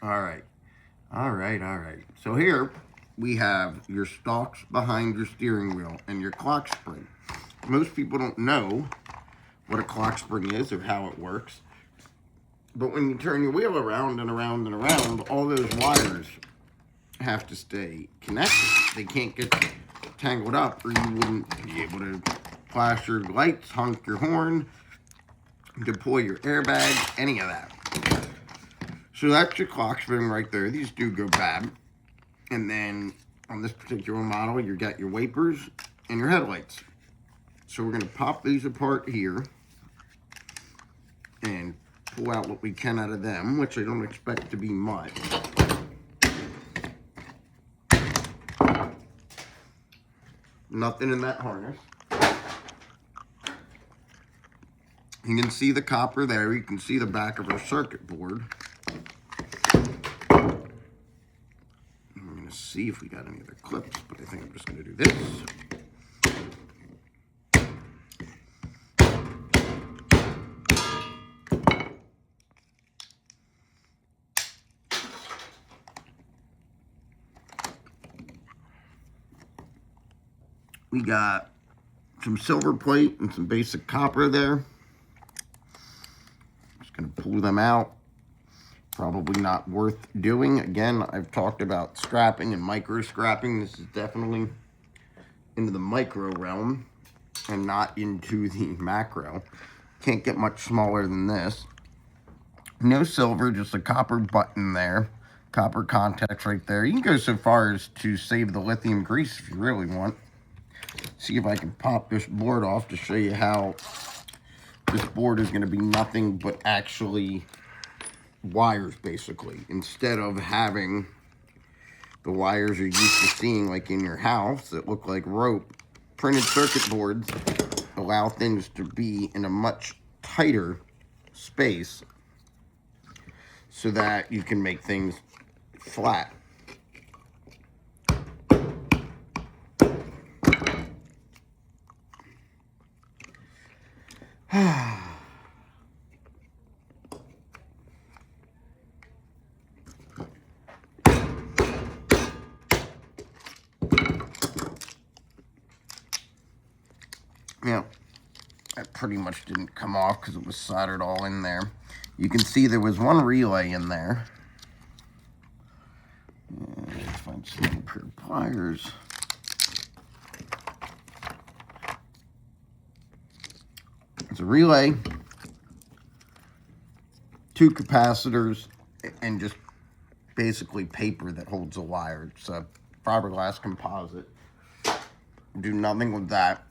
All right. All right. All right. So here we have your stalks behind your steering wheel and your clock spring. Most people don't know what a clock spring is or how it works. But when you turn your wheel around and around and around, all those wires have to stay connected. They can't get tangled up, or you wouldn't be able to flash your lights, honk your horn, deploy your airbag, any of that. So that's your clock spring right there. These do go bad. And then on this particular model, you got your wipers and your headlights. So we're going to pop these apart here and pull out what we can out of them, which I don't expect to be much. Nothing in that harness. You can see the copper there. You can see the back of our circuit board. I'm going to see if we got any other clips, but I think I'm just going to do this. We got some silver plate and some basic copper there. Just going to pull them out. Probably not worth doing. Again, I've talked about scrapping and micro scrapping. This is definitely into the micro realm and not into the macro. Can't get much smaller than this. No silver, just a copper button there. Copper contacts right there. You can go so far as to save the lithium grease if you really want. See if I can pop this board off to show you how this board is going to be nothing but actually wires, basically. Instead of having the wires you're used to seeing like in your house that look like rope, printed circuit boards allow things to be in a much tighter space so that you can make things flat. Now, that pretty much didn't come off because it was soldered all in there. You can see there was one relay in there. Let's find some pair of pliers. It's a relay, two capacitors, and just basically paper that holds a wire. It's a fiberglass composite. Do nothing with that.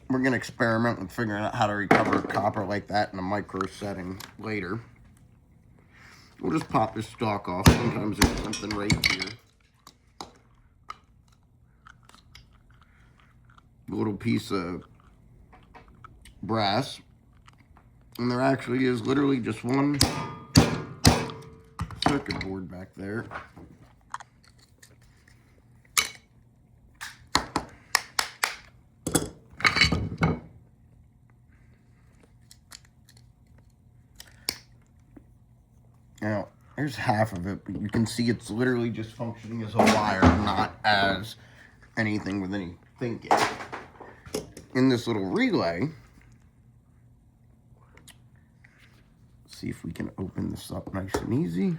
We're going to experiment with figuring out how to recover copper like that in a micro setting later. We'll just pop this stalk off. Sometimes there's something right here. A little piece of brass. And there actually is literally just one circuit board back there. Now, there's half of it, but you can see it's literally just functioning as a wire, not as anything with any thinking. In this little relay, let's see if we can open this up nice and easy.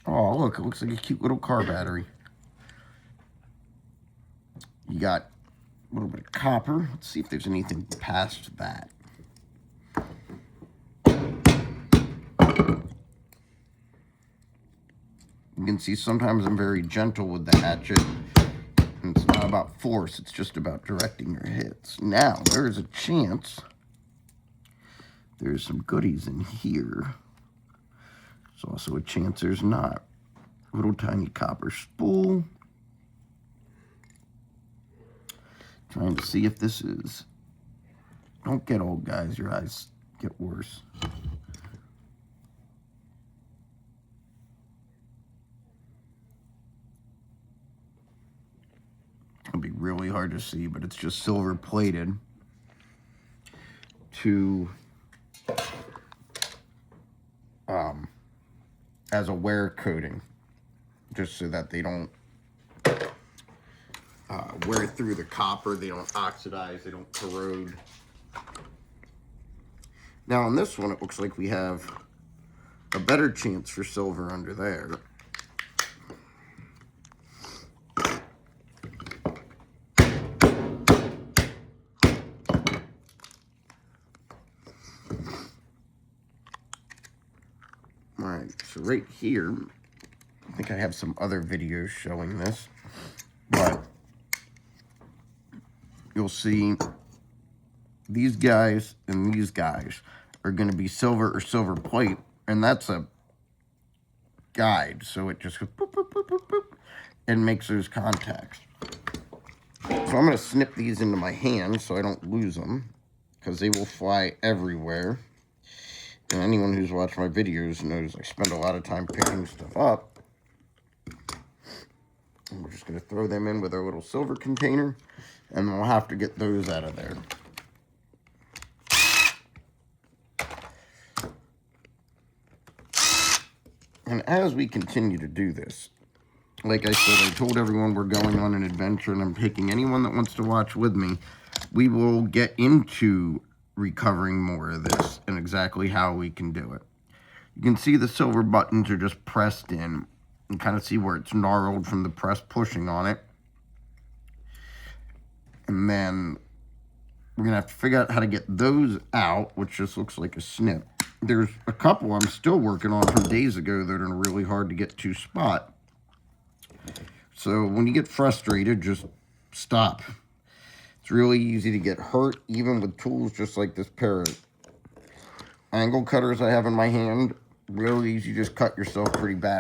Oh, look, it looks like a cute little car battery. You got a little bit of copper. Let's see if there's anything past that. You can see sometimes I'm very gentle with the hatchet. And it's not about force, it's just about directing your hits. Now, there is a chance there's some goodies in here. There's also a chance there's not. Little tiny copper spool. Trying to see if this is... Don't get old, guys. Your eyes get worse. It'll be really hard to see, but it's just silver plated to as a wear coating, just so that they don't wear through the copper, they don't oxidize, they don't corrode. Now on this one, it looks like we have a better chance for silver under there. Alright, so right here, I think I have some other videos showing this, but you'll see these guys and these guys are going to be silver or silver plate, and that's a guide, so it just goes boop, boop, boop, boop, boop, and makes those contacts. So I'm going to snip these into my hand so I don't lose them, because they will fly everywhere. And anyone who's watched my videos knows I spend a lot of time picking stuff up. And we're just going to throw them in with our little silver container, and we'll have to get those out of there. And as we continue to do this, like I said, I told everyone we're going on an adventure, and I'm taking anyone that wants to watch with me. We will get into recovering more of this and exactly how we can do it. You can see the silver buttons are just pressed in, and kind of see where it's gnarled from the press pushing on it. And then we're going to have to figure out how to get those out, which just looks like a snip. There's a couple I'm still working on from days ago that are really hard to get to spot. So when you get frustrated, just stop. It's really easy to get hurt, even with tools just like this pair of angle cutters I have in my hand. Really easy, just cut yourself pretty bad.